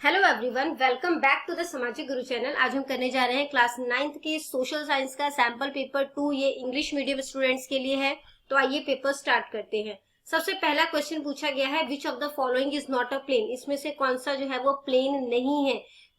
Hello everyone, welcome back to the Samajik Guru channel. आज हम करने जा रहे हैं क्लास 9th के सोशल साइंस का सैंपल पेपर 2। ये इंग्लिश मीडियम स्टूडेंट्स के लिए है। तो आइए पेपर स्टार्ट करते हैं। सबसे पहला क्वेश्चन पूछा गया है, which of the following is not a plane. इसमें से कौन सा जो है वो प्लेन नहीं है,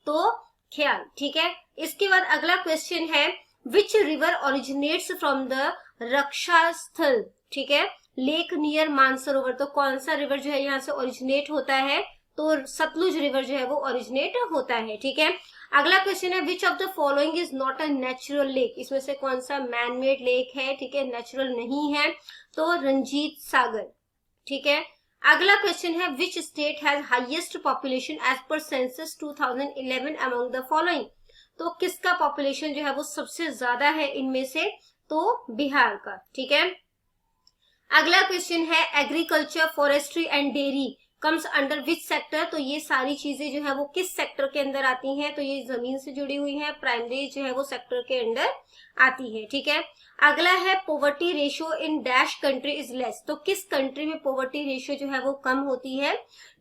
तो ख्याल। ठीक है। इसके बाद अगला क्वेश्चन है, which river originates from the Rakshastal. ठीक है, लेक नियर मानसरोवर। तो कौन सा रिवर जो है यहाँ से ओरिजिनेट होता है, तो सतलुज रिवर जो है वो ओरिजिनेट होता है। ठीक है। अगला क्वेश्चन है, which of the following is not a natural lake. इसमें से कौन सा मैन मेड लेक है, ठीक है, नेचुरल नहीं है, तो रंजीत सागर। ठीक है। अगला क्वेश्चन है, which state has highest population as per census 2011 among the following. तो किसका पॉपुलेशन जो है वो सबसे ज्यादा है इनमें से, तो बिहार का। ठीक है। अगला क्वेश्चन है, agriculture, forestry and dairy comes under which sector. तो ये सारी चीजें जो है वो किस सेक्टर के अंदर आती हैं, तो ये जमीन से जुड़ी हुई है, प्राइमरी जो है वो सेक्टर के अंडर आती है। ठीक है। अगला है, poverty ratio in dash country is less. तो किस कंट्री में पोवर्टी रेशियो जो है वो कम होती है,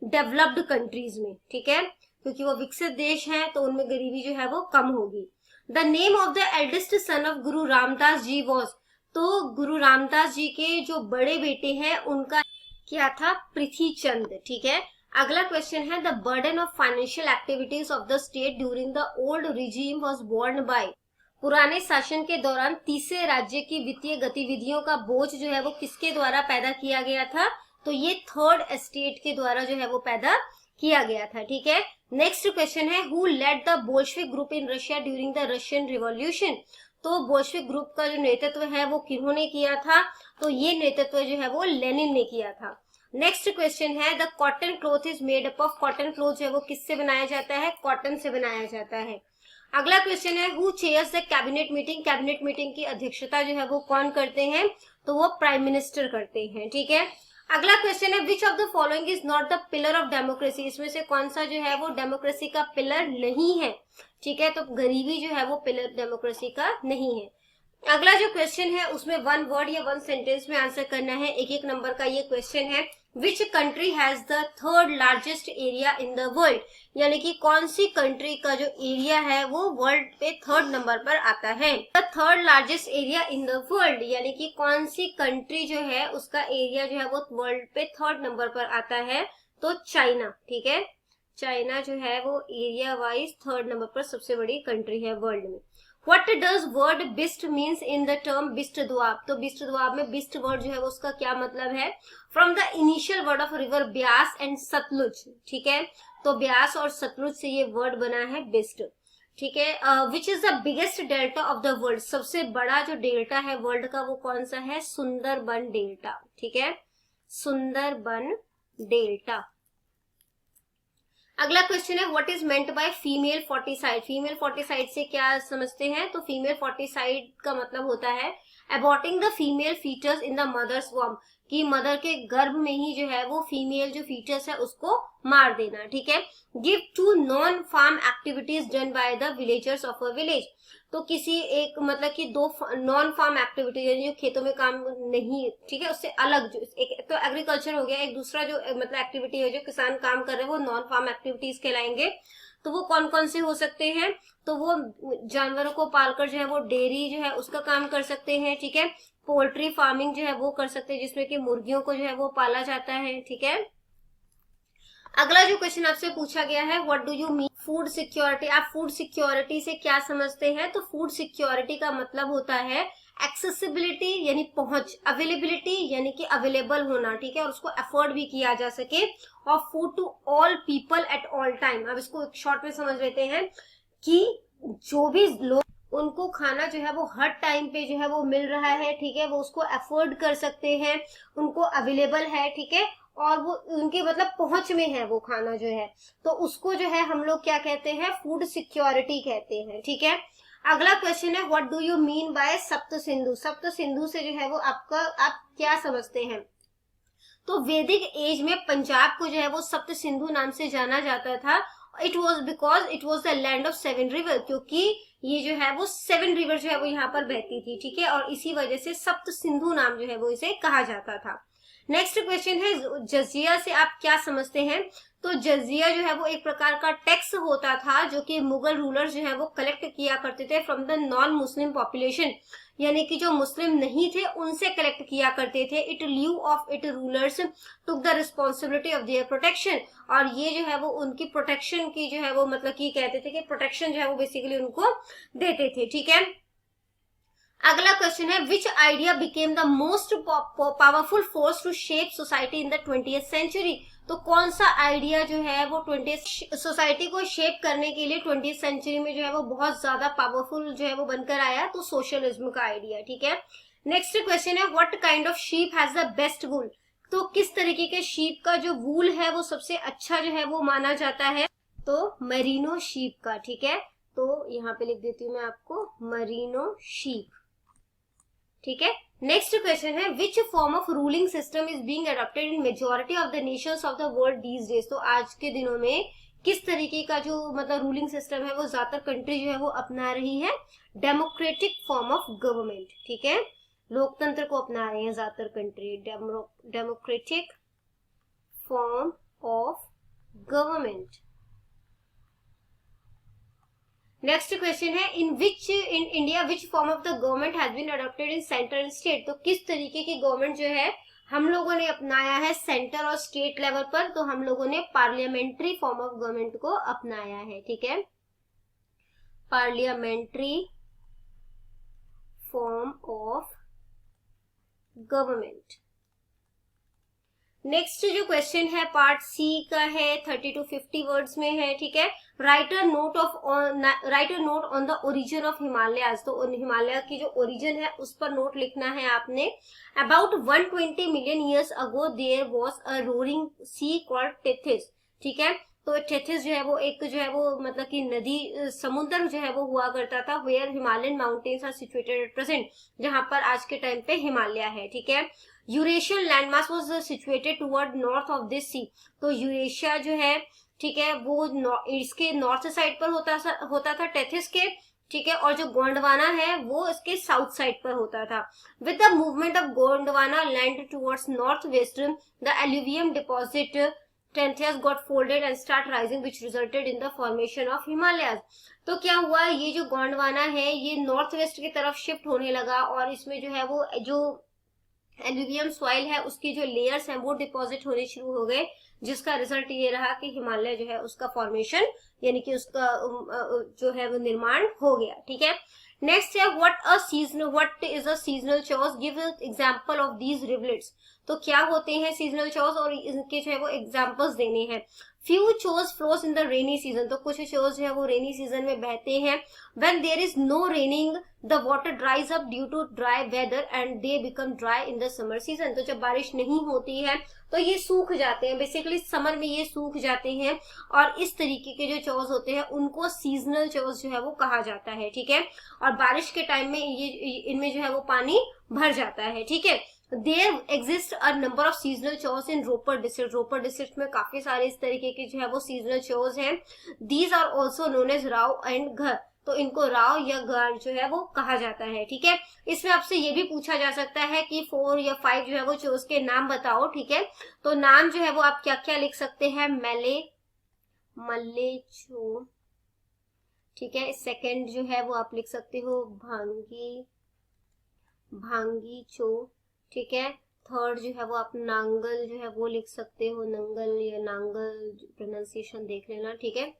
डेवलप्ड कंट्रीज में। ठीक है, क्योंकि वो विकसित देश है तो उनमें गरीबी जो है वो कम होगी। The name of the eldest son of Guru Ramdas ji was. तो गुरु रामदास जी के जो बड़े बेटे हैं उनका क्या था, पृथ्वी चंद। ठीक है। अगला क्वेश्चन है, the burden of financial activities of the state during the old regime was borne by. पुराने शासन के दौरान तीसरे राज्य की वित्तीय गतिविधियों का बोझ जो है वो किसके द्वारा पैदा किया गया था, तो ये थर्ड एस्टेट के द्वारा जो है वो पैदा किया गया था। ठीक है। नेक्स्ट क्वेश्चन है, who led the Bolshevik group in Russia during the Russian revolution. तो बोल्शेविक ग्रुप का जो नेतृत्व है वो किन्होंने किया था, तो ये नेतृत्व जो है वो लेनिन ने किया था। नेक्स्ट क्वेश्चन है, the cotton cloth is made up of. Cotton cloth जो है वो किससे बनाया जाता है, कॉटन से बनाया जाता है। अगला क्वेश्चन है, who chairs the cabinet meeting. Cabinet meeting की अध्यक्षता जो है वो कौन करते हैं, तो वो प्राइम मिनिस्टर करते हैं। ठीक है। अगला क्वेश्चन है, which of the following is not the pillar of democracy. इसमें से कौन सा जो है वो डेमोक्रेसी का पिलर नहीं है। ठीक है, तो गरीबी जो है वो पिलर डेमोक्रेसी का नहीं है। अगला जो क्वेश्चन है उसमें वन वर्ड या वन सेंटेंस में आंसर करना है। एक एक नंबर का ये क्वेश्चन है, which country has the third largest area in the world. यानी कि कौन सी कंट्री का जो एरिया है वो वर्ल्ड पे थर्ड नंबर पर आता है। The third largest area in the world, यानी कि कौन सी कंट्री जो है उसका एरिया जो है वो वर्ल्ड पे थर्ड नंबर पर आता है, तो चाइना। ठीक है, चाइना जो है वो एरिया वाइज थर्ड नंबर पर सबसे बड़ी कंट्री है वर्ल्ड में। What does word Bisht means in the term Bisht द्वाब। तो बिस्ट द्वाब में बिस्ट वर्ड जो है वो उसका क्या मतलब है, from the initial word of river Beas and Sutlej. ठीक है, तो ब्यास और सतलुज से ये वर्ड बना है बिस्ट। ठीक है। Which is the biggest delta of the world. सबसे बड़ा जो डेल्टा है वर्ल्ड का वो कौन सा है, सुंदरबन डेल्टा। ठीक है, सुंदरबन डेल्टा। अगला क्वेश्चन है, what is meant by female foeticide. Female foeticide से क्या समझते हैं, तो फीमेल फोर्टिसाइड का मतलब होता है aborting the female foetus in the mother's वॉर्म, कि मदर के गर्भ में ही जो है वो फीमेल जो फीटस है उसको मार देना। ठीक है। Give to non farm activities done by the villagers of a village. तो किसी एक मतलब कि दो नॉन फार्म एक्टिविटी यानी जो खेतों में काम नहीं, ठीक है, उससे अलग जो एक तो एग्रीकल्चर हो गया, एक दूसरा जो मतलब एक्टिविटी है जो किसान काम कर रहे हैं वो नॉन फार्म एक्टिविटीज कहलाएंगे। तो वो कौन कौन से हो सकते हैं, तो वो जानवरों को पालकर जो है वो डेयरी जो है उसका काम कर सकते हैं। ठीक है। पोल्ट्री फार्मिंग जो है वो कर सकते हैं, जिसमें कि मुर्गियों को जो है वो पाला जाता है। ठीक है। अगला जो क्वेश्चन आपसे पूछा गया है, what do you mean food security. आप फूड सिक्योरिटी से क्या समझते हैं, तो फूड सिक्योरिटी का मतलब होता है एक्सेसिबिलिटी यानी पहुंच, अवेलेबिलिटी यानी कि अवेलेबल होना। ठीक है, और उसको अफोर्ड भी किया जा सके, और food to all people at all time. अब इसको शॉर्ट में समझ लेते हैं कि जो भी लोग उनको खाना जो है वो हर टाइम पे जो है वो मिल रहा है। ठीक है, वो उसको अफोर्ड कर सकते हैं, उनको अवेलेबल है। ठीक है, और वो उनके मतलब पहुंच में है वो खाना जो है, तो उसको जो है हम लोग क्या कहते हैं, फूड सिक्योरिटी कहते हैं। ठीक है। अगला क्वेश्चन है, what do you mean by सप्त सिंधु। सप्त सिंधु से जो है वो आप क्या समझते हैं, तो वैदिक एज में पंजाब को जो है वो सप्त सिंधु नाम से जाना जाता था। It was because it was the land of 7 river, क्योंकि ये जो है वो 7 रिवर जो है वो यहाँ पर बहती थी। ठीक है, और इसी वजह से सप्त सिंधु नाम जो है वो इसे कहा जाता था। नेक्स्ट क्वेश्चन है, जजिया से आप क्या समझते हैं। तो जजिया जो है वो एक प्रकार का टैक्स होता था जो कि मुगल रूलर जो है वो कलेक्ट किया करते थे from the non Muslim population, यानी कि जो मुस्लिम नहीं थे उनसे कलेक्ट किया करते थे। It lieu of it rulers took the responsibility of their protection, और ये जो है वो उनकी प्रोटेक्शन की जो है वो मतलब कि कहते थे कि प्रोटेक्शन जो है वो बेसिकली उनको देते थे। ठीक है, अगला क्वेश्चन है which idea became the most powerful force to shape society in the 20th century. तो कौन सा आइडिया जो है वो 20th सोसाइटी को शेप करने के लिए 20th सेंचुरी में जो है वो बहुत ज्यादा पावरफुल जो है वो बनकर आया, तो सोशलिज्म का आइडिया। ठीक है, नेक्स्ट क्वेश्चन है what kind of sheep has the best wool. तो किस तरीके के शीप का जो वूल है वो सबसे अच्छा जो है वो माना जाता है, तो मरीनो शीप का। ठीक है, तो यहाँ पे लिख देती हूँ मैं आपको मरीनो शीप। ठीक है, नेक्स्ट क्वेश्चन है विच form of ruling system is being adopted in majority of the Nations of the world these days. तो आज के दिनों में किस तरीके का जो मतलब रूलिंग सिस्टम है वो ज्यादातर कंट्री जो है वो अपना रही है, डेमोक्रेटिक फॉर्म ऑफ गवर्नमेंट। ठीक है, लोकतंत्र को अपना रहे हैं ज्यादातर country, democratic form of government. Next question है in India which form of the government has been adopted in centre and state. तो किस तरीके की गवर्नमेंट जो है हम लोगों ने अपनाया है सेंटर और स्टेट लेवल पर, तो हम लोगों ने पार्लियामेंट्री फॉर्म ऑफ गवर्नमेंट को अपनाया है। ठीक है, parliamentary form of government. Next जो क्वेश्चन है पार्ट सी का है, 30 to 50 वर्ड्स में है। ठीक है, right a note on the origin of Himalayas. तो हिमालय की जो ओरिजिन है उस पर नोट लिखना है आपने। About 120 million years ago there was a roaring sea called Tethys. ठीक है, तो टेथिस जो है वो एक जो है वो मतलब कि नदी समुद्र जो है वो हुआ करता था, where Himalayan mountains are situated at present, जहां पर आज के टाइम पे हिमालय है। ठीक है, Eurasian landmass was situated toward north of this sea. तो यूरेशिया जो है ठीक है वो इसके नॉर्थ साइड पर होता था टेथिस के। ठीक है, और जो गोंडवाना है वो इसके साउथ साइड पर होता था। With the movement of Gondwana land towards north west the alluvium deposit Tethys got folded and start rising which resulted in the formation of Himalayas. तो क्या हुआ, ये जो गोंडवाना है ये नॉर्थ वेस्ट की तरफ शिफ्ट होने लगा और इसमें जो है वो जो एल्यूवियम सॉइल है उसकी जो लेयर्स हैं वो डिपॉजिट होने शुरू हो गए, जिसका रिजल्ट ये रहा कि हिमालय जो है उसका फॉर्मेशन यानी कि उसका जो है वो निर्माण हो गया। ठीक है, नेक्स्ट है व्हाट इज अ सीजनल चॉर्स, give example of these rivulets. तो क्या होते हैं सीजनल चॉर्स और इनके जो है वो एग्जांपल्स देने हैं। Few chores flows in the rainy season. तो कुछ चोर्स जो है वो रेनी सीजन में बहते हैं। When there is no raining the water dries up due to dry weather and they become dry in the summer season. तो जब बारिश नहीं होती है तो ये सूख जाते हैं, बेसिकली समर में ये सूख जाते हैं और इस तरीके के जो चोर्स होते हैं उनको सीजनल चोर्स जो है वो कहा जाता है। ठीक है, और बारिश के टाइम में ये इनमें जो है वो पानी भर जाता है। ठीक है, there exist a number of seasonal चोर्स in Ropar district. Ropar district में काफी सारे इस तरीके के जो है वो सीजनल चोर्स हैं। These are also known as rao and ghar. तो इनको राव या घर जो है वो कहा जाता है। ठीक है, इसमें आपसे ये भी पूछा जा सकता है कि 4 या 5 जो है वो चोर्स के नाम बताओ। ठीक है, तो नाम जो है वो आप क्या क्या लिख सकते हैं, मेले, मल्ले चो। ठीक है, सेकंड जो है वो आप लिख सकते हो भांगी, भांगी चो। ठीक है, थर्ड जो है वो आप नांगल जो है वो लिख सकते हो, नंगल या नांगल, प्रोनाउंसिएशन देख लेना। ठीक है,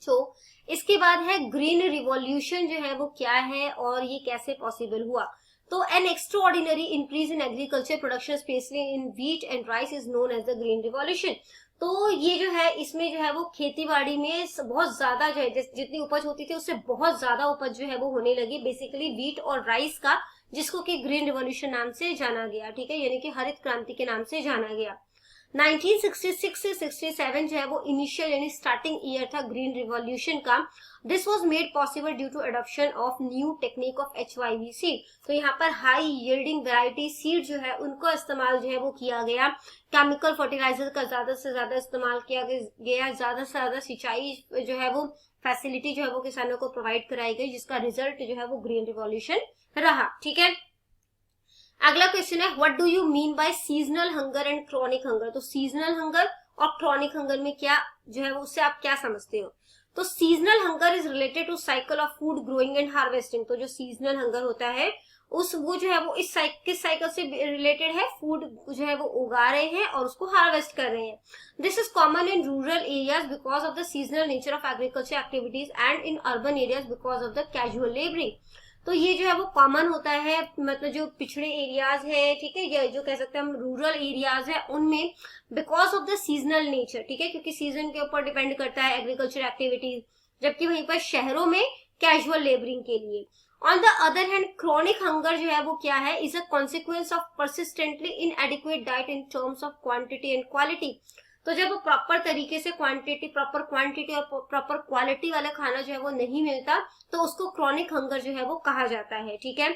तो इसके बाद है ग्रीन रिवॉल्यूशन जो है वो क्या है और ये कैसे पॉसिबल हुआ। तो an extraordinary increase in agriculture production specially in wheat and rice is known as the green revolution. तो ये जो है इसमें जो है वो खेतीबाड़ी में बहुत ज्यादा जो है जितनी उपज होती थी उससे बहुत ज्यादा उपज जो है वो होने लगी, बेसिकली व्हीट और राइस का, जिसको कि ग्रीन रिवॉल्यूशन नाम से जाना गया। ठीक है, यानी कि हरित क्रांति के नाम से जाना गया। 1966 से 67 जो है वो इनिशियल यानी स्टार्टिंग ईयर था ग्रीन रिवॉल्यूशन का। This was made possible due to adoption of new technique of HYV seed. तो यहाँ पर हाई यील्डिंग वैरायटी सीड जो है उनको इस्तेमाल जो है वो किया गया। केमिकल फर्टिलाइजर का ज्यादा से ज्यादा इस्तेमाल किया गया, ज्यादा से ज्यादा सिंचाई जो है वो फैसिलिटी जो है वो किसानों को प्रोवाइड कराई गई, जिसका रिजल्ट जो है वो ग्रीन रिवॉल्यूशन रहा। ठीक है, अगला क्वेश्चन है what do you mean by seasonal hunger and chronic hunger. तो सीजनल हंगर और क्रॉनिक हंगर में क्या जो है उससे आप क्या समझते हो? तो seasonal hunger is related to cycle of food growing and harvesting. तो जो सीजनल हंगर होता है वो जो है वो इस किस साइकिल से रिलेटेड है? फूड जो है वो उगा रहे हैं और उसको हार्वेस्ट कर रहे हैं। This is common in rural areas because of the seasonal nature of agriculture activities and in urban areas because of the casual labouring. तो ये जो है वो कॉमन होता है, मतलब जो पिछड़े एरियाज है, ठीक है, या जो कह सकते हैं हम रूरल एरियाज है उनमें, because of the seasonal nature, ठीक है, क्योंकि सीजन के ऊपर डिपेंड करता है एग्रीकल्चर एक्टिविटीज, जबकि वहीं पर शहरों में कैजुअल लेबरिंग के लिए। On the other hand chronic hunger जो है वो क्या है? Is a consequence of persistently इनएडिक्वेट diet in terms of quantity and quality. तो जब वो प्रॉपर तरीके से प्रॉपर क्वांटिटी और प्रॉपर क्वालिटी वाला खाना जो है वो नहीं मिलता, तो उसको क्रॉनिक हंगर जो है वो कहा जाता है, ठीक है।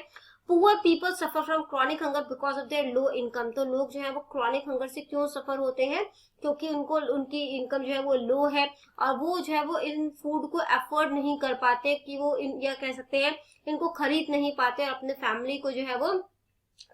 Poor people suffer from chronic hunger because of their low income. तो लोग जो है वो क्रॉनिक हंगर से क्यों सफर होते हैं? क्योंकि उनकी इनकम जो है वो लो है और वो जो है वो इन फूड को अफोर्ड नहीं कर पाते, कि वो या कह सकते हैं इनको खरीद नहीं पाते और अपने फैमिली को जो है वो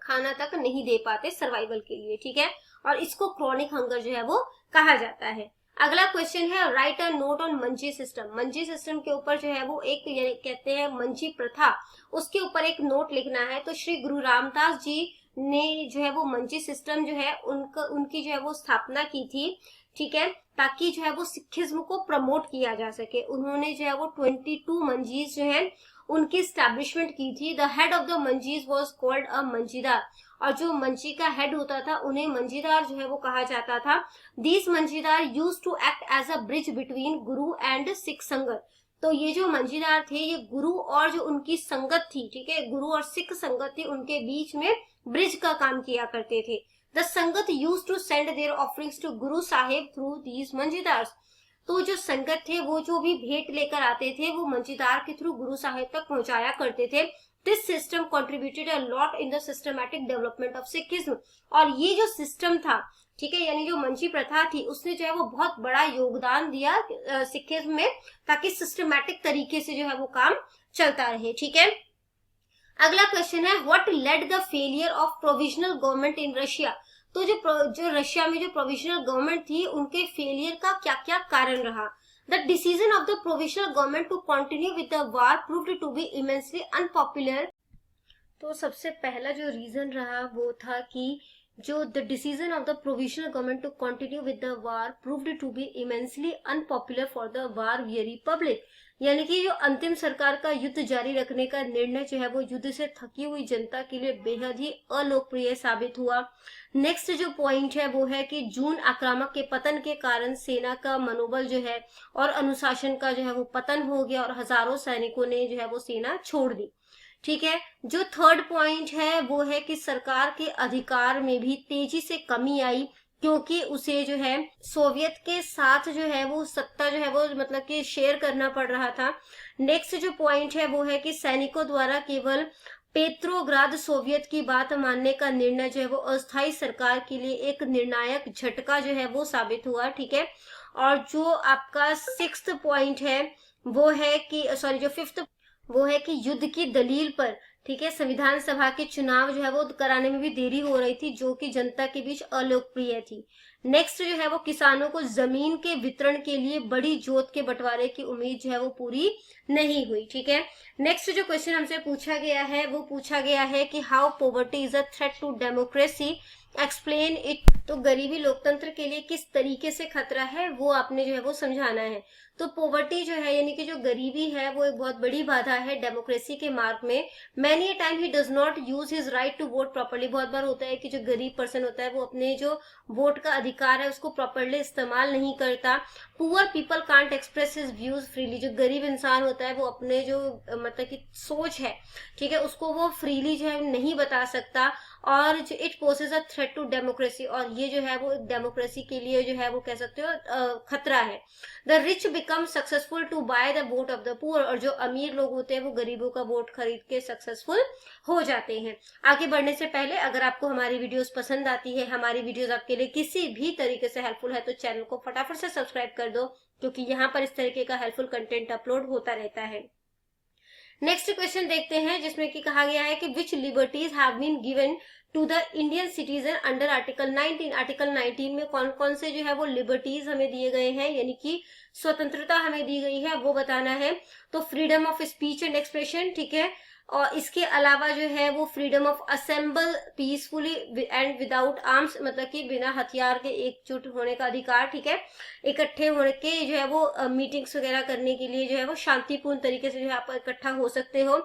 खाना तक नहीं दे पाते सर्वाइवल के लिए, ठीक है। और इसको क्रॉनिक हंगर जो है वो कहा जाता है। अगला क्वेश्चन है right a note on Manji system. Manji system के ऊपर जो है वो एक कहते हैं मंजी प्रथा, उसके ऊपर एक नोट लिखना है। तो श्री गुरु रामदास जी ने जो है वो मंजी सिस्टम जो है उनकी जो है वो स्थापना की थी, ठीक है, ताकि जो है वो सिखिज्म को प्रमोट किया जा सके। उन्होंने जो है वो 22 मंजीज जो है उनकी स्टैब्लिशमेंट की थी। The head of the Manjis was called a Manjidar, और जो मंजी का हेड होता था उन्हें मंजीदार जो है वो कहा जाता था। These Manjidar used to act as a bridge between Guru and Sikh Sangat. तो ये जो मंजीदार थे ये गुरु और जो उनकी संगत थी, ठीक है, गुरु और सिख संगत थी, उनके बीच में ब्रिज का काम किया करते थे। The sangat used to send their offerings to Guru Sahib through these मंजीदार्स। तो जो संगत थे वो जो भी भेंट लेकर आते थे वो मंजीदार के थ्रू गुरु साहिब तक पहुंचाया करते थे। This system contributed a lot in the systematic development of Sikhism. और ये जो सिस्टम था, ठीक है, यानी जो मंची प्रथा थी, उसने जो है वो बहुत बड़ा योगदान दिया सिखिज्म में, ताकि सिस्टमैटिक तरीके से जो है वो काम चलता रहे, ठीक है। अगला क्वेश्चन है what led the failure of provisional government in Russia. तो जो रशिया में जो प्रोविजनल गवर्नमेंट थी उनके फेलियर का क्या क्या कारण रहा? The decision of the provisional government to continue with the war proved to be immensely unpopular. तो सबसे पहला जो रीजन रहा वो था कि जो the decision of the provisional government to continue with the war proved to be immensely unpopular for the war very public. यानी कि जो अंतिम सरकार का युद्ध जारी रखने का निर्णय जो है वो युद्ध से थकी हुई जनता के लिए बेहद ही अलोकप्रिय साबित हुआ। नेक्स्ट जो पॉइंट है वो है कि जून आक्रामक के पतन के कारण सेना का मनोबल जो है और अनुशासन का जो है वो पतन हो गया और हजारों सैनिकों ने जो है वो सेना छोड़ दी, ठीक है। जो थर्ड पॉइंट है वो है कि सरकार के अधिकार में भी तेजी से कमी आई, क्योंकि उसे जो है सोवियत के साथ जो है वो सत्ता जो है वो मतलब कि शेयर करना पड़ रहा था। नेक्स्ट जो पॉइंट है वो है कि सैनिकों द्वारा केवल पेट्रोग्राद सोवियत की बात मानने का निर्णय जो है वो अस्थायी सरकार के लिए एक निर्णायक झटका जो है वो साबित हुआ, ठीक है। और जो आपका सिक्स्थ पॉइंट है वो है कि जो फिफ्थ वो है कि युद्ध की दलील पर, ठीक है, संविधान सभा के चुनाव जो है वो कराने में भी देरी हो रही थी, जो कि जनता के बीच अलोकप्रिय थी। नेक्स्ट जो है वो किसानों को जमीन के वितरण के लिए बड़ी जोत के बंटवारे की उम्मीद जो है वो पूरी नहीं हुई, ठीक है। नेक्स्ट जो क्वेश्चन हमसे पूछा गया है वो पूछा गया है कि how poverty is a threat to democracy, explain it. तो गरीबी लोकतंत्र के लिए किस तरीके से खतरा है वो आपने जो है वो समझाना है। तो पॉवर्टी जो है यानी कि जो गरीबी है वो एक बहुत बड़ी बाधा है डेमोक्रेसी के मार्ग में। Many time he does not use his right to vote properly. बहुत बार होता है कि जो गरीब पर्सन होता है वो अपने जो वोट का अधिकार है उसको प्रॉपरली इस्तेमाल नहीं करता। Poor people can't express his views freely. जो गरीब इंसान होता है वो अपने जो मतलब की सोच है, ठीक है, उसको वो फ्रीली जो है नहीं बता सकता। और जो it poses a threat to democracy, और ये जो है वो डेमोक्रेसी के लिए जो है वो कह सकते हो खतरा है। The rich become successful to buy the vote of the poor. और जो अमीर लोग होते हैं वो गरीबों का वोट खरीद के सक्सेसफुल हो जाते हैं। आगे बढ़ने से पहले अगर आपको हमारी वीडियोस पसंद आती है, हमारी वीडियोस आपके लिए किसी भी तरीके से हेल्पफुल है, तो चैनल को फटाफट से सब्सक्राइब कर दो, क्योंकि यहाँ पर इस तरीके का हेल्पफुल कंटेंट अपलोड होता रहता है। नेक्स्ट क्वेश्चन देखते हैं, जिसमें कि कहा गया है कि which liberties have been given to the Indian citizen under article 19। Article 19 में कौन कौन से जो है वो लिबर्टीज हमें दिए गए हैं, यानी कि स्वतंत्रता हमें दी गई है, वो बताना है। तो freedom of speech and expression, ठीक है, और इसके अलावा जो है वो freedom of assemble peacefully and without arms, मतलब कि बिना हथियार के एकजुट होने का अधिकार, ठीक है, इकट्ठे होने के जो है वो मीटिंग्स वगैरह करने के लिए जो है वो शांतिपूर्ण तरीके से जो है आप इकट्ठा हो सकते हो,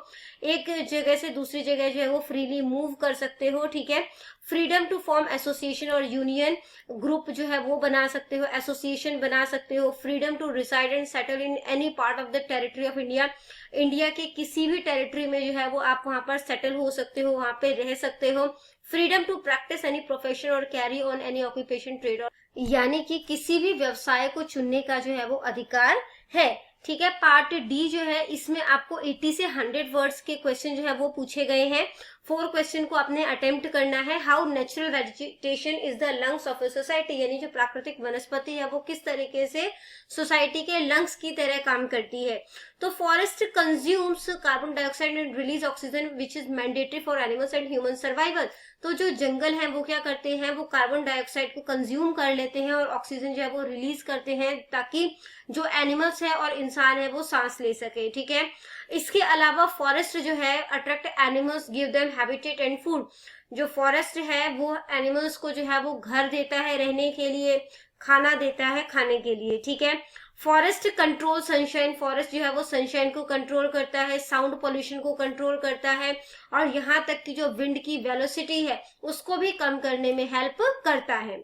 एक जगह से दूसरी जगह जो है वो फ्रीली मूव कर सकते हो, ठीक है। फ्रीडम टू फॉर्म एसोसिएशन और यूनियन, ग्रुप जो है वो बना सकते हो, एसोसिएशन बना सकते हो। Freedom to reside and settle in any part of the territory of India, India के किसी भी टेरिटरी में जो है वो आप वहां पर सेटल हो सकते हो, वहां पे रह सकते हो। Freedom to practise any profession और carry on any occupation trade, यानी कि किसी भी व्यवसाय को चुनने का जो है वो अधिकार है, ठीक है। पार्ट डी जो है इसमें आपको 80 से 100 वर्ड्स के क्वेश्चन जो है वो पूछे गए हैं। 4 क्वेश्चन को आपने अटेम्प्ट करना है। How natural vegetation is the lungs of a society, यानी जो प्राकृतिक वनस्पति है वो किस तरीके से सोसाइटी के लंग्स की तरह काम करती है। तो forest consumes carbon dioxide and release oxygen which is mandatory for animals and human survival. तो जो जंगल है वो क्या करते हैं, वो कार्बन डाइऑक्साइड को कंज्यूम कर लेते हैं और ऑक्सीजन जो है वो रिलीज करते हैं, ताकि जो एनिमल्स है और इंसान है वो सांस ले सके, ठीक है। इसके अलावा फॉरेस्ट जो है attract animals, give them habitat and food. जो फॉरेस्ट है वो एनिमल्स को जो है वो घर देता है रहने के लिए, खाना देता है खाने के लिए, ठीक है। फॉरेस्ट कंट्रोल सनशाइन, फॉरेस्ट जो है वो सनशाइन को कंट्रोल करता है, साउंड पोल्यूशन को कंट्रोल करता है, और यहाँ तक कि जो विंड की वेलोसिटी है उसको भी कम करने में हेल्प करता है।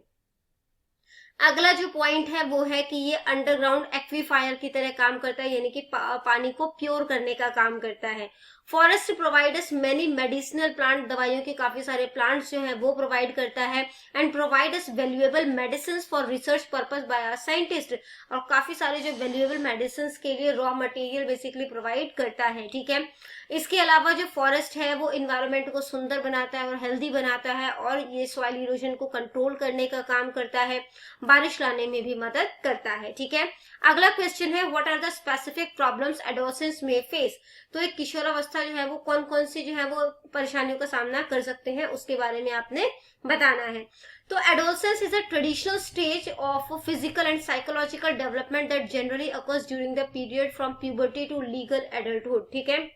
अगला जो पॉइंट है वो है कि ये अंडरग्राउंड एक्वीफायर की तरह काम करता है, यानी कि पानी को प्योर करने का काम करता है। Forest providers many medicinal plant, दवाइयों के काफी सारे प्लांट्स जो है वो प्रोवाइड करता है। And providers valuable medicine for research purpose by scientist, और काफी सारे जो वैल्यूएबल मेडिसिन के लिए रॉ मटेरियल बेसिकली प्रोवाइड करता है, ठीक है। इसके अलावा जो फॉरेस्ट है वो इन्वायरमेंट को सुंदर बनाता है और हेल्दी बनाता है, और ये सॉइल इरोजन को कंट्रोल करने का काम करता है, बारिश लाने में भी मदद करता है, ठीक है। अगला क्वेश्चन है what are the specific problems adolescents में फेस। तो एक किशोरावस्था जो है वो कौन कौन सी जो है वो परेशानियों का सामना कर सकते हैं उसके बारे में आपने बताना है। तो adolescence is a traditional stage of physical and psychological development that generally occurs during the period from puberty to legal adulthood, ठीक है।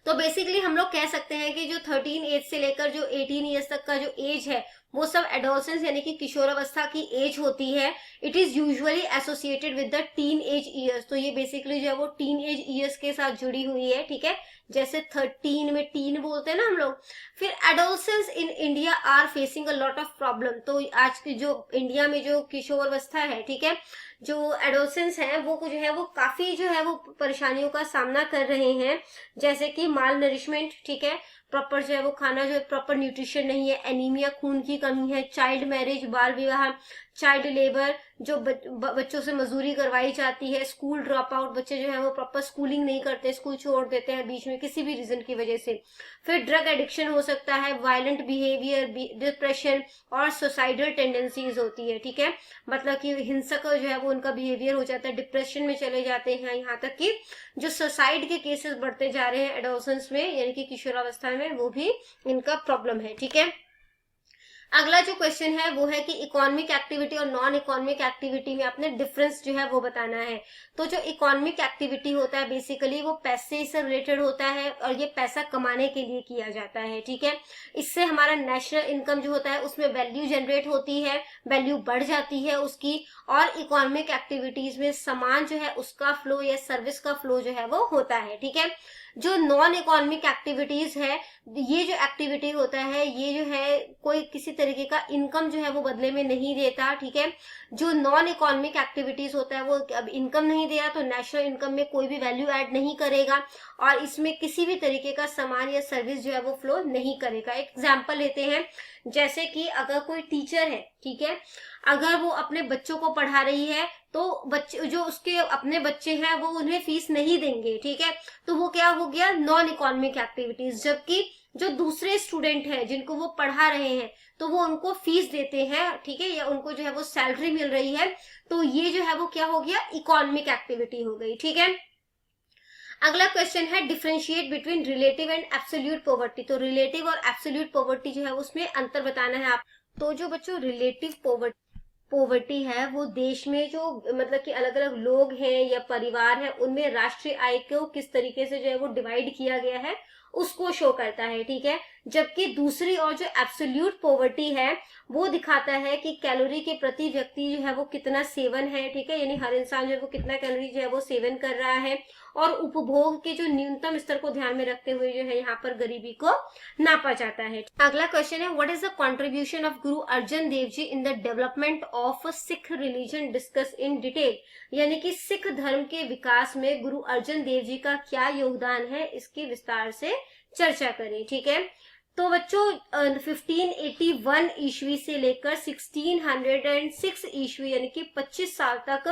तो बेसिकली हम लोग कह सकते हैं कि जो 13 एज से लेकर जो 18 ईयर्स तक का जो एज है वो सब एडोलेसेंस यानी कि किशोरावस्था की एज होती है। It is usually associated with the teen age years, तो ये बेसिकली जो है वो टीन एज ईयर्स के साथ जुड़ी हुई है, ठीक है। जैसे 13 में टीन बोलते हैं ना हम लोग। फिर adolescence in India are facing a lot of problem, तो आज की जो इंडिया में जो किशोरावस्था है, ठीक है, जो एडोलेसेंस है वो जो है वो काफी जो है वो परेशानियों का सामना कर रहे हैं, जैसे कि माल नरिशमेंट, ठीक है, प्रॉपर जो है वो खाना जो है प्रॉपर न्यूट्रिशन नहीं है, एनीमिया, खून की कमी है, चाइल्ड मैरिज, बाल विवाह, चाइल्ड लेबर, जो बच्चों से मजदूरी करवाई जाती है, स्कूल ड्रॉप आउट, बच्चे जो है वो प्रॉपर स्कूलिंग नहीं करते, स्कूल छोड़ देते हैं बीच में किसी भी रीजन की वजह से। फिर ड्रग एडिक्शन हो सकता है, वायलेंट बिहेवियर, डिप्रेशन और सुसाइडल टेंडेंसीज होती है, ठीक है, मतलब कि हिंसक जो है वो उनका बिहेवियर हो जाता है, डिप्रेशन में चले जाते हैं, यहाँ तक कि जो सुसाइड के केसेस बढ़ते जा रहे हैं एडोलेसेंस में यानी कि किशोरावस्था में, वो भी इनका प्रॉब्लम है, ठीक है। अगला जो क्वेश्चन है वो है कि इकोनॉमिक एक्टिविटी और नॉन इकोनॉमिक एक्टिविटी में आपने डिफरेंस जो है वो बताना है। तो जो इकोनॉमिक एक्टिविटी होता है बेसिकली वो पैसे से रिलेटेड होता है और ये पैसा कमाने के लिए किया जाता है, ठीक है। इससे हमारा नेशनल इनकम जो होता है उसमें वैल्यू जनरेट होती है, वैल्यू बढ़ जाती है उसकी, और इकोनॉमिक एक्टिविटीज में सामान जो है उसका फ्लो या सर्विस का फ्लो जो है वो होता है, ठीक है। जो नॉन इकोनॉमिक एक्टिविटीज है, ये जो एक्टिविटी होता है ये जो है कोई किसी तरीके का इनकम जो है वो बदले में नहीं देता, ठीक है। जो नॉन इकोनॉमिक एक्टिविटीज होता है वो अब इनकम नहीं दे रहा तो नेशनल इनकम में कोई भी वैल्यू ऐड नहीं करेगा और इसमें किसी भी तरीके का सामान या सर्विस जो है वो फ्लो नहीं करेगा। एक एग्जांपल लेते हैं, जैसे कि अगर कोई टीचर है, ठीक है, अगर वो अपने बच्चों को पढ़ा रही है तो बच्चे जो उसके अपने बच्चे हैं वो उन्हें फीस नहीं देंगे, ठीक है, तो वो क्या हो गया, नॉन इकोनॉमिक एक्टिविटीज। जबकि जो दूसरे स्टूडेंट हैं जिनको वो पढ़ा रहे हैं तो वो उनको फीस देते हैं, ठीक है, या उनको जो है वो सैलरी मिल रही है, तो ये जो है वो क्या हो गया, इकोनॉमिक एक्टिविटी हो गई, ठीक है। अगला क्वेश्चन है differentiate between relative and absolute poverty. तो रिलेटिव और एब्सोल्यूट पॉवर्टी जो है उसमें अंतर बताना है आप। तो जो बच्चों रिलेटिव पॉवर्टी है वो देश में जो मतलब कि अलग अलग लोग हैं या परिवार है उनमें राष्ट्रीय आय को किस तरीके से जो है वो डिवाइड किया गया है उसको शो करता है, ठीक है। जबकि दूसरी और जो एब्सोल्यूट पॉवर्टी है वो दिखाता है कि कैलोरी के प्रति व्यक्ति जो है वो कितना सेवन है, ठीक है, यानी हर इंसान जो है वो कितना कैलोरी जो है वो सेवन कर रहा है, और उपभोग के जो न्यूनतम स्तर को ध्यान में रखते हुए जो है यहाँ पर गरीबी को नापा जाता है। अगला क्वेश्चन है what is the contribution of Guru Arjan Dev ji in the development of Sikh religion, discuss in detail. यानी कि सिख धर्म के विकास में गुरु अर्जन देव जी का क्या योगदान है, इसकी विस्तार से चर्चा करें, ठीक है। तो बच्चों 1581 ईस्वी से लेकर 1606 ईस्वी यानी कि 25 साल तक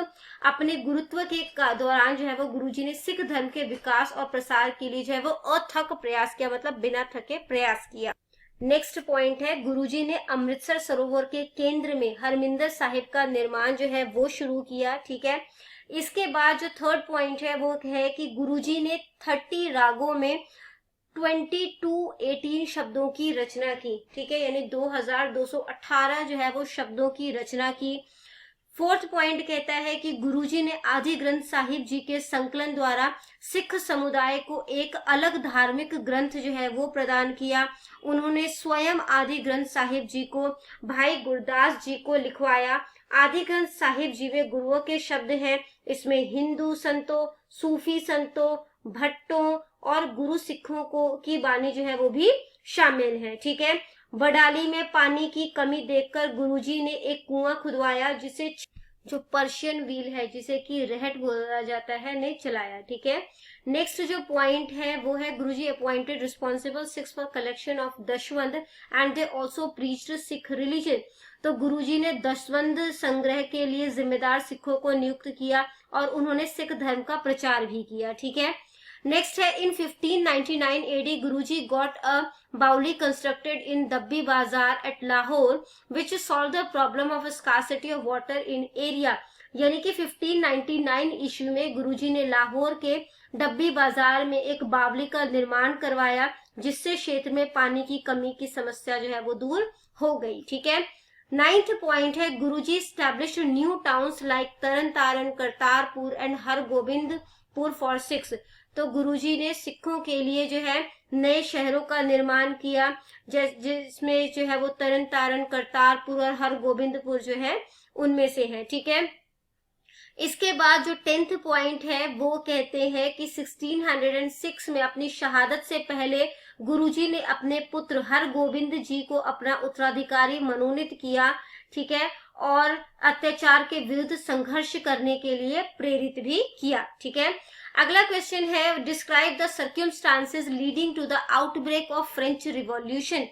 अपने गुरुत्व के दौरान जो है वो गुरुजी ने सिख धर्म के विकास और प्रसार के लिए जो है वो अथक प्रयास किया, मतलब बिना थके प्रयास किया। नेक्स्ट पॉइंट है गुरुजी ने अमृतसर सरोवर के केंद्र में हरमिंदर साहिब का निर्माण जो है वो शुरू किया, ठीक है। इसके बाद जो थर्ड पॉइंट है वो है कि गुरुजी ने 30 रागों में 2218 शब्दों की रचना की, ठीक है, यानी 2218 जो है वो शब्दों की रचना की। फोर्थ पॉइंट कहता है कि गुरुजी ने आदि ग्रंथ साहिब जी के संकलन द्वारा सिख समुदाय को एक अलग धार्मिक ग्रंथ जो है वो प्रदान किया। उन्होंने स्वयं आदि ग्रंथ साहिब जी को भाई गुरदास जी को लिखवाया। आदि ग्रंथ साहिब जी में गुरुओं के शब्द हैं, इसमें हिंदू संतों, सूफी संतों, भट्टों और गुरु सिखों को की बानी जो है वो भी शामिल है, ठीक है। बडाली में पानी की कमी देखकर गुरुजी ने एक कुआं खुदवाया जिसे जो पर्शियन व्हील है जिसे कि रहट बोला जाता है ने चलाया, ठीक है। नेक्स्ट जो पॉइंट है वो है Guruji appointed responsible Sikhs for collection of Dasvandh and they also preached Sikh religion. तो गुरुजी ने दशवंध संग्रह के लिए जिम्मेदार सिखों को नियुक्त किया और उन्होंने सिख धर्म का प्रचार भी किया, ठीक है। नेक्स्ट है इन 1599 AD गुरुजी गॉट अ बाउली constructed in Dabbi Bazar at Lahore which solve the problem of scarcity of water in area. यानी कि 1599 ईस्वी में गुरुजी ने लाहौर के डब्बी बाजार में एक बावली का निर्माण करवाया जिससे क्षेत्र में पानी की कमी की समस्या जो है वो दूर हो गई, ठीक है। नाइन्थ पॉइंट है Guruji establish new towns like Tarn Taran, Kartarpur and Hargobindpur for Sikhs. तो गुरुजी ने सिखों के लिए जो है नए शहरों का निर्माण किया जिसमें जो है वो तरन तारण, करतारपुर और हरगोबिंदपुर जो है उनमें से है, ठीक है। इसके बाद जो 10th पॉइंट है वो कहते हैं कि 1606 में अपनी शहादत से पहले गुरुजी ने अपने पुत्र हरगोबिंद जी को अपना उत्तराधिकारी मनोनीत किया, ठीक है, और अत्याचार के विरुद्ध संघर्ष करने के लिए प्रेरित भी किया, ठीक है। अगला क्वेश्चन है describe the circumstances leading to the outbreak of French revolution.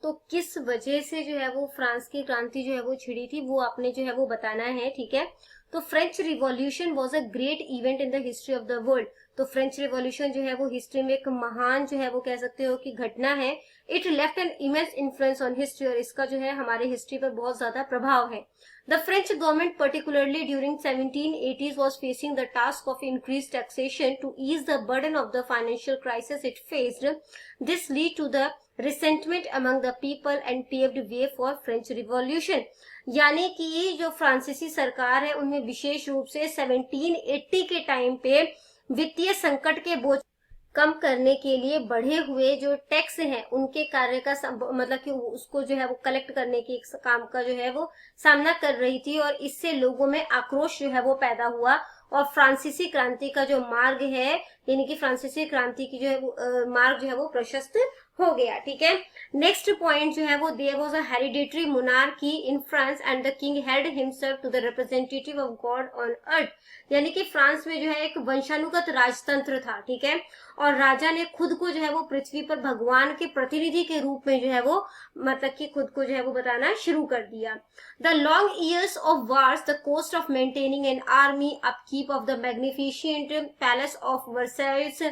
तो किस वजह से जो है वो फ्रांस की क्रांति जो है वो छिड़ी थी वो आपने जो है वो बताना है, ठीक है। तो French revolution was a great event in the history of the world. तो फ्रेंच रिवॉल्यूशन जो है वो हिस्ट्री में एक महान जो है वो कह सकते हो कि घटना है। It left an immense influence on history, और इसका जो है हमारे हिस्ट्री पर बहुत ज्यादा प्रभाव है। The French government, particularly during 1780s, was facing the task of increased taxation to ease the burden of the financial crisis it faced. This led to the resentment among the people and paved way for French Revolution. यानी कि जो फ्रांसीसी सरकार है उनमें विशेष रूप से 1780 के टाइम पे वित्तीय संकट के बोझ कम करने के लिए बढ़े हुए जो टैक्स हैं उनके कार्य का मतलब कि उसको जो है वो कलेक्ट करने के काम का जो है वो सामना कर रही थी, और इससे लोगों में आक्रोश जो है वो पैदा हुआ और फ्रांसीसी क्रांति का जो मार्ग है यानी कि फ्रांसीसी क्रांति की जो है मार्ग जो है वो प्रशस्त हो गया, ठीक है। नेक्स्ट पॉइंट जो है वो there was a hereditary monarchy in France and the king held himself to the representative of God on earth. यानी कि फ्रांस में जो है एक वंशानुगत राजतंत्र था, ठीक है, और राजा ने खुद को जो है वो पृथ्वी पर भगवान के प्रतिनिधि के रूप में जो है वो मतलब कि खुद को जो है वो बताना शुरू कर दिया। The long years of wars, the cost of maintaining an army, upkeep of the magnificent palace of Versailles,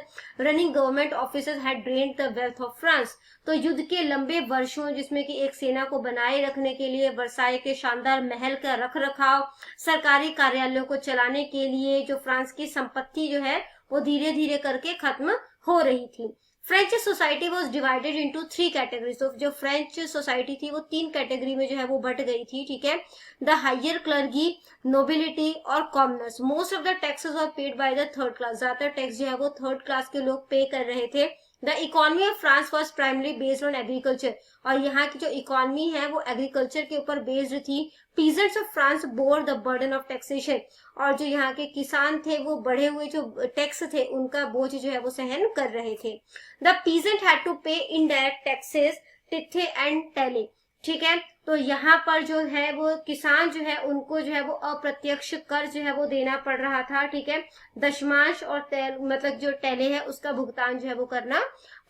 running government officers had drained the wealth of France. France. तो युद्ध के लंबे वर्षों, जिसमें कि एक सेना को बनाए रखने के लिए वर्साई के शानदार महल का रखरखाव, सरकारी कार्यालयों को चलाने के लिए जो फ्रांस की संपत्ति जो है वो धीरे धीरे करके खत्म हो रही थी। French society was divided into 3 categories. तो जो फ्रेंच सोसाइटी थी वो 3 कैटेगरी में जो है वो बट गई थी, ठीक है। द हायर क्लर्गी, नोबिलिटी और commoners. Most of the taxes were paid by the third class. ज्यादातर टैक्स जो है वो थर्ड क्लास के लोग पे कर रहे थे। The economy of France was primary based on agriculture. और यहाँ की जो इकोनॉमी है वो एग्रीकल्चर के ऊपर बेस्ड थी। Peasants of France bore the burden of taxation. और जो यहाँ के किसान थे वो बढ़े हुए जो टैक्स थे उनका बोझ जो है वो सहन कर रहे थे। द पीजेंट हैड टू पे इनडायरेक्ट टैक्सेस, टिथे एंड टैले, ठीक है। तो यहाँ पर जो है वो किसान जो है उनको जो है वो अप्रत्यक्ष कर जो है वो देना पड़ रहा था, ठीक है। दशमांश और तेल मतलब जो टैले है उसका भुगतान जो है वो करना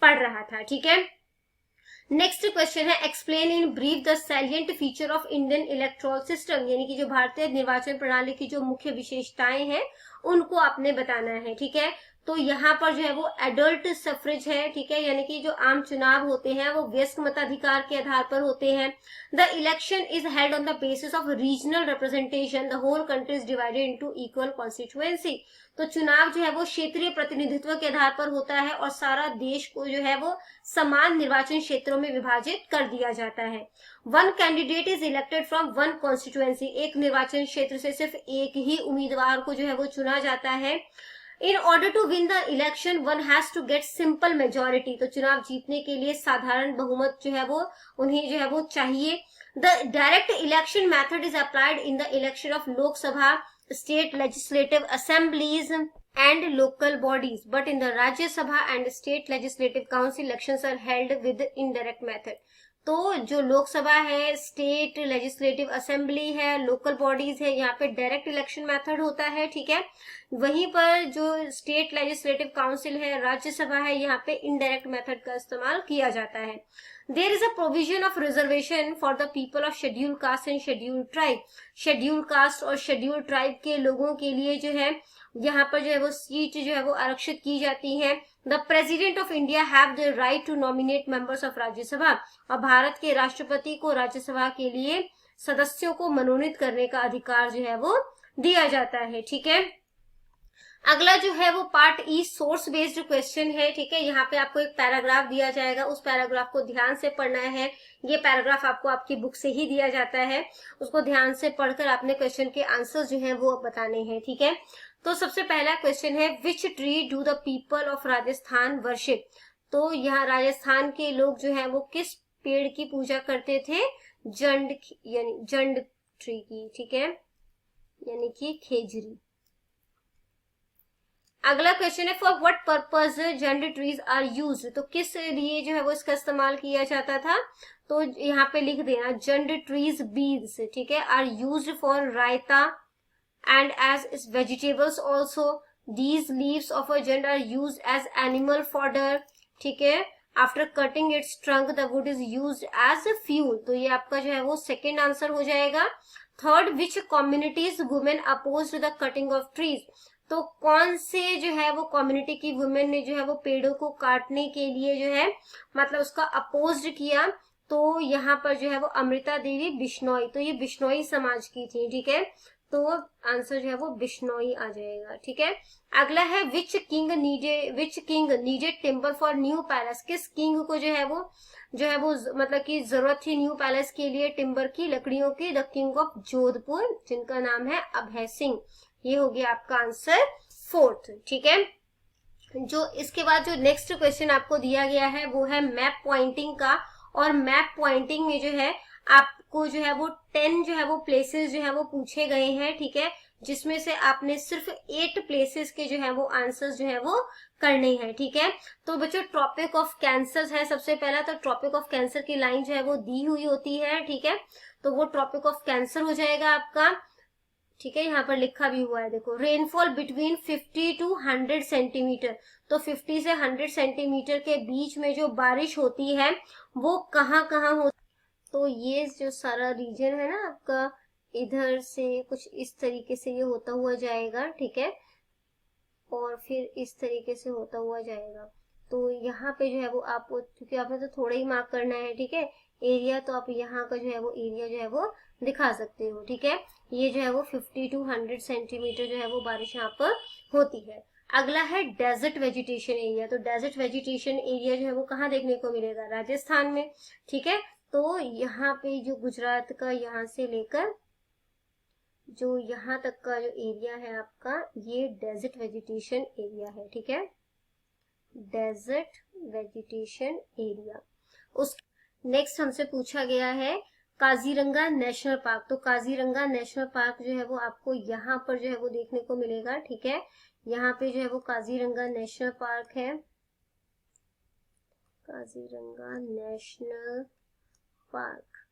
पड़ रहा था, ठीक है। नेक्स्ट क्वेश्चन है explain in brief the salient feature of Indian electoral system. यानी कि जो भारतीय निर्वाचन प्रणाली की जो मुख्य विशेषताएं हैं उनको आपने बताना है, ठीक है। तो यहाँ पर जो है वो एडल्ट सफ्रेज है, ठीक है, यानी कि जो आम चुनाव होते हैं वो वयस्क मताधिकार के आधार पर होते हैं। The election is held on the basis of regional representation. The whole country is divided into equal constituency. तो चुनाव जो है वो क्षेत्रीय प्रतिनिधित्व के आधार पर होता है और सारा देश को जो है वो समान निर्वाचन क्षेत्रों में विभाजित कर दिया जाता है। One candidate is elected from one constituency. एक निर्वाचन क्षेत्र से सिर्फ एक ही उम्मीदवार को जो है वो चुना जाता है। In order to win the election one has to get simple majority. तो चुनाव जीतने के लिए साधारण बहुमत जो है वो उन्हें जो है वो चाहिए। The direct election method is applied in the election of Lok Sabha, state legislative assemblies and local bodies, but in the Rajya Sabha and state legislative council elections are held with indirect method. तो जो लोकसभा है, state legislative assembly है, local bodies है, यहाँ पे direct election method होता है, ठीक है। वहीं पर जो स्टेट लेजिस्लेटिव काउंसिल है, राज्यसभा है, यहाँ पे इनडायरेक्ट मेथड का इस्तेमाल किया जाता है। There is a provision of reservation for the people of schedule caste and schedule tribe. Schedule caste और शेड्यूल ट्राइब के लोगों के लिए जो है यहाँ पर जो है वो सीट जो है वो आरक्षित की जाती है। The president of India have the right to nominate members of Rajya Sabha. और भारत के राष्ट्रपति को राज्यसभा के लिए सदस्यों को मनोनीत करने का अधिकार जो है वो दिया जाता है, ठीक है। अगला जो है वो पार्ट ई सोर्स बेस्ड क्वेश्चन है, ठीक है। यहाँ पे आपको एक पैराग्राफ दिया जाएगा, उस पैराग्राफ को ध्यान से पढ़ना है। ये पैराग्राफ आपको आपकी बुक से ही दिया जाता है, उसको ध्यान से पढ़कर आपने क्वेश्चन के आंसर जो है वो बताने हैं, ठीक है। तो सबसे पहला क्वेश्चन है which tree do the people of Rajasthan worship. तो यहाँ राजस्थान के लोग जो है वो किस पेड़ की पूजा करते थे? जंड, यानी जंड ट्री की, ठीक है, यानी कि खेजरी। अगला क्वेश्चन है for what purpose jand trees are used. तो किस लिए जो है वो इसका इस्तेमाल किया जाता था? तो यहाँ पे लिख देना जंड ट्रीज बीज, ठीक है, are used for raita and as vegetables also. These leaves of a jand are used as animal fodder, ठीक है। After cutting its trunk, the wood is used as a fuel. तो ये आपका जो है वो सेकेंड आंसर हो जाएगा। Third, which communities women opposed the cutting of trees। तो कौन से जो है वो कम्युनिटी की वुमेन ने जो है वो पेड़ों को काटने के लिए जो है मतलब उसका अपोज किया? तो यहाँ पर जो है वो अमृता देवी बिश्नोई। तो ये बिश्नोई समाज की थी, ठीक है। तो आंसर जो है वो बिश्नोई आ जाएगा, ठीक है। अगला है which king needed timber for new palace. किस किंग को जो है वो मतलब कि जरूरत थी न्यू पैलेस के लिए टिम्बर की, लकड़ियों की? द किंग ऑफ जोधपुर, जिनका नाम है अभय सिंह। ये हो गया आपका आंसर फोर्थ, ठीक है। जो इसके बाद जो नेक्स्ट क्वेश्चन आपको दिया गया है वो है मैप पॉइंटिंग का। और मैप पॉइंटिंग में जो है आपको जो है वो 10 जो है वो प्लेसेस जो है वो पूछे गए हैं, ठीक है, जिसमें से आपने सिर्फ 8 प्लेसेस के जो है वो आंसर्स जो है वो करने हैं, ठीक है। तो बच्चों ट्रॉपिक ऑफ कैंसर है सबसे पहला। तो ट्रॉपिक ऑफ कैंसर की लाइन जो है वो दी हुई होती है, ठीक है। तो वो ट्रॉपिक ऑफ कैंसर हो जाएगा आपका, ठीक है। यहाँ पर लिखा भी हुआ है, देखो, रेनफॉल बिटवीन 50 to 100 सेंटीमीटर। तो 50 से 100 सेंटीमीटर के बीच में जो बारिश होती है वो कहाँ कहाँ होती है? तो ये जो सारा रीजन है ना आपका, इधर से कुछ इस तरीके से ये होता हुआ जाएगा, ठीक है, और फिर इस तरीके से होता हुआ जाएगा। तो यहाँ पे जो है वो आप, क्योंकि आपने तो थोड़ा ही मार्क करना है, ठीक है, एरिया, तो आप यहाँ का जो है वो एरिया जो है वो दिखा सकते हो, ठीक है। ये जो है वो 50 to 100 सेंटीमीटर जो है वो बारिश यहाँ पर होती है। अगला है डेजर्ट वेजिटेशन एरिया। तो डेजर्ट वेजिटेशन एरिया जो है वो कहाँ देखने को मिलेगा? राजस्थान में, ठीक है। तो यहाँ पे जो गुजरात का यहाँ से लेकर जो यहाँ तक का जो एरिया है आपका, ये डेजर्ट वेजिटेशन एरिया है, ठीक है, डेजर्ट वेजिटेशन एरिया। उस नेक्स्ट हमसे पूछा गया है काजीरंगा नेशनल पार्क। तो काजीरंगा नेशनल पार्क जो है वो आपको यहाँ पर जो है वो देखने को मिलेगा, ठीक है। यहाँ पे जो है वो काजीरंगा नेशनल पार्क है, काजीरंगा नेशनल पार्क,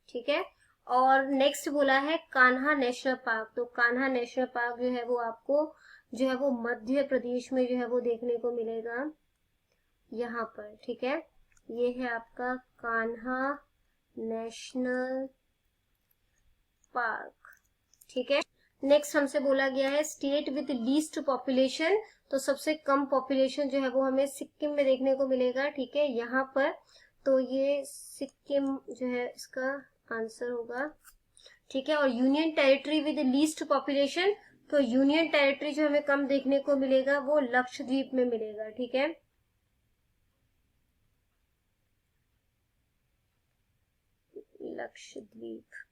ठीक है। और नेक्स्ट बोला है कान्हा नेशनल पार्क। तो कान्हा नेशनल पार्क जो है वो आपको जो है वो मध्य प्रदेश में जो है वो देखने को मिलेगा यहाँ पर, ठीक है। ये है आपका कान्हा नेशनल पार्क, ठीक है। नेक्स्ट हमसे बोला गया है स्टेट विद लीस्ट पॉपुलेशन। तो सबसे कम पॉपुलेशन जो है वो हमें सिक्किम में देखने को मिलेगा, ठीक है, यहाँ पर। तो ये सिक्किम जो है इसका आंसर होगा, ठीक है। और union territory with least population, तो यूनियन टेरिटरी जो हमें कम देखने को मिलेगा वो लक्षद्वीप में मिलेगा, ठीक है। लक्षद्वीप।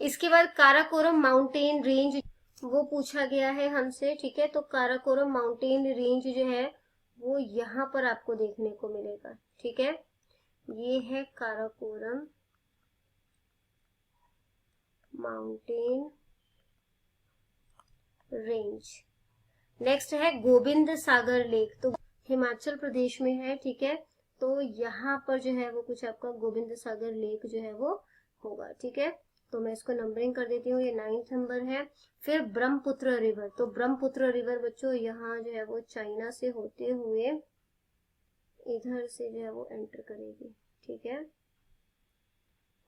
इसके बाद काराकोरम माउंटेन रेंज वो पूछा गया है हमसे, ठीक है। तो काराकोरम माउंटेन रेंज जो है वो यहाँ पर आपको देखने को मिलेगा, ठीक है। ये है काराकोरम माउंटेन रेंज। नेक्स्ट है गोविंद सागर लेक। तो हिमाचल प्रदेश में है, ठीक है। तो यहाँ पर जो है वो कुछ आपका गोविंद सागर लेक जो है वो होगा, ठीक है। तो मैं इसको नंबरिंग कर देती हूँ, ये 9th नंबर है। फिर ब्रह्मपुत्र रिवर। तो ब्रह्मपुत्र रिवर बच्चों यहाँ जो है वो चाइना से होते हुए इधर से जो है वो एंटर करेगी, ठीक है,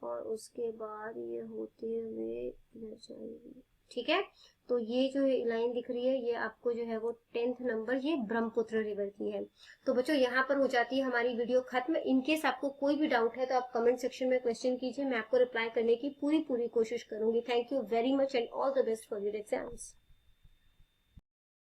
और उसके बाद ये होते हुए इधर जाएगी, ठीक है। तो ये जो लाइन दिख रही है ये आपको जो है वो 10th नंबर ये ब्रह्मपुत्र रिवर की है। तो बच्चों यहाँ पर हो जाती है हमारी वीडियो खत्म। इनकेस आपको कोई भी डाउट है तो आप कमेंट सेक्शन में क्वेश्चन कीजिए, मैं आपको रिप्लाई करने की पूरी कोशिश करूंगी। Thank you very much and all the best for your exams.